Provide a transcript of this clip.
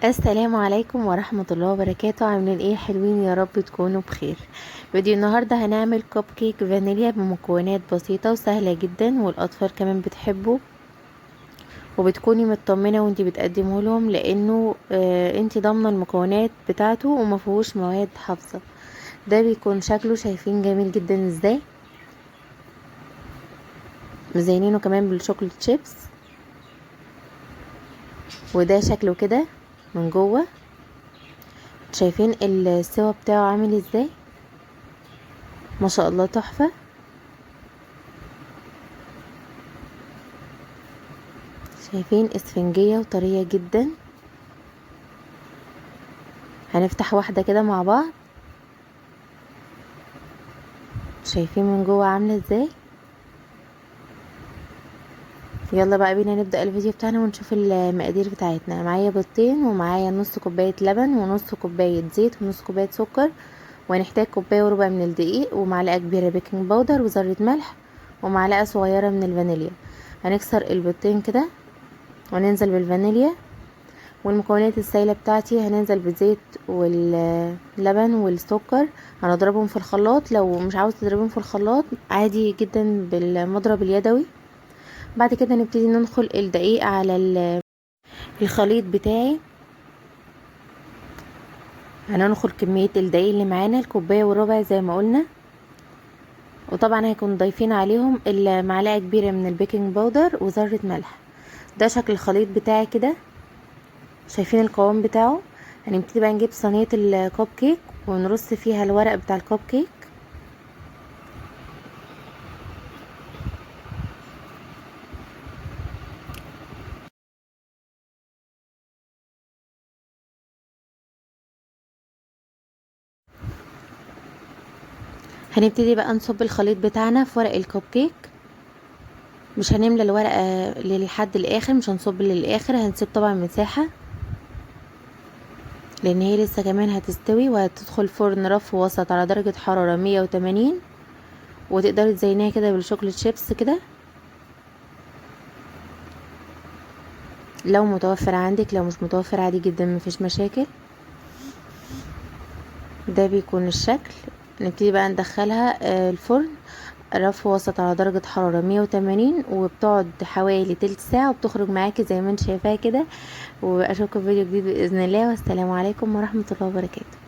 السلام عليكم ورحمة الله وبركاته. عاملين ايه؟ حلوين يا رب تكونوا بخير. فيديو النهاردة هنعمل كوب كيك فانيليا بمكونات بسيطة وسهلة جدا، والاطفال كمان بتحبه وبتكوني مطمنة وانتي بتقدمه لهم، لانه انتي ضامنة المكونات بتاعته ومفيهوش مواد حافظة. ده بيكون شكله شايفين جميل جدا ازاي، مزينينه كمان بالشوكولات شيبس، وده شكله كده من جوه. شايفين السوا بتاعه عامل ازاي؟ ما شاء الله تحفة. شايفين اسفنجية وطرية جدا. هنفتح واحدة كده مع بعض. شايفين من جوه عاملة ازاي؟ يلا بقى بينا نبدأ الفيديو بتاعنا ونشوف المقادير بتاعتنا. معايا بيضتين، ومعايا نص كوباية لبن، ونص كوباية زيت، ونص كوباية سكر، وهنحتاج كوباية وربع من الدقيق، ومعلقة كبيرة بيكنج باودر، وذرة ملح، ومعلقة صغيرة من الفانيليا. هنكسر البيضتين كده وننزل بالفانيليا، والمكونات السائلة بتاعتي هننزل بالزيت واللبن والسكر. هنضربهم في الخلاط. لو مش عاوز تضربهم في الخلاط عادي جدا بالمضرب اليدوي. بعد كده نبتدي ننخل الدقيق على الخليط بتاعي. هننخل كمية الدقيق اللي معانا الكوباية وربع زي ما قلنا، وطبعا هيكون ضايفين عليهم المعلقة كبيرة من البيكنج باودر وذرة ملح. ده شكل الخليط بتاعي كده. شايفين القوام بتاعه؟ هنبتدي بقى نجيب صينية الكوب كيك ونرص فيها الورق بتاع الكوب كيك. هنبتدي بقى نصب الخليط بتاعنا في ورق الكوب كيك. مش هنملى الورقة لحد الاخر، مش هنصب للاخر، هنسيب طبعا مساحة لان هي لسه كمان هتستوي، وهتدخل فرن رف وسط على درجة حرارة 180. وتقدري تزينيها كده بالشوكولات شيبس كده لو متوفر عندك، لو مش متوفر عادي جدا مفيش مشاكل. ده بيكون الشكل. نبتدي بقى ندخلها الفرن رف وسط على درجة حرارة 180، وبتقعد حوالي تلت ساعة، وبتخرج معاكي زي ما انت شايفاها كده. واشوفكم في فيديو جديد بإذن الله، والسلام عليكم ورحمة الله وبركاته.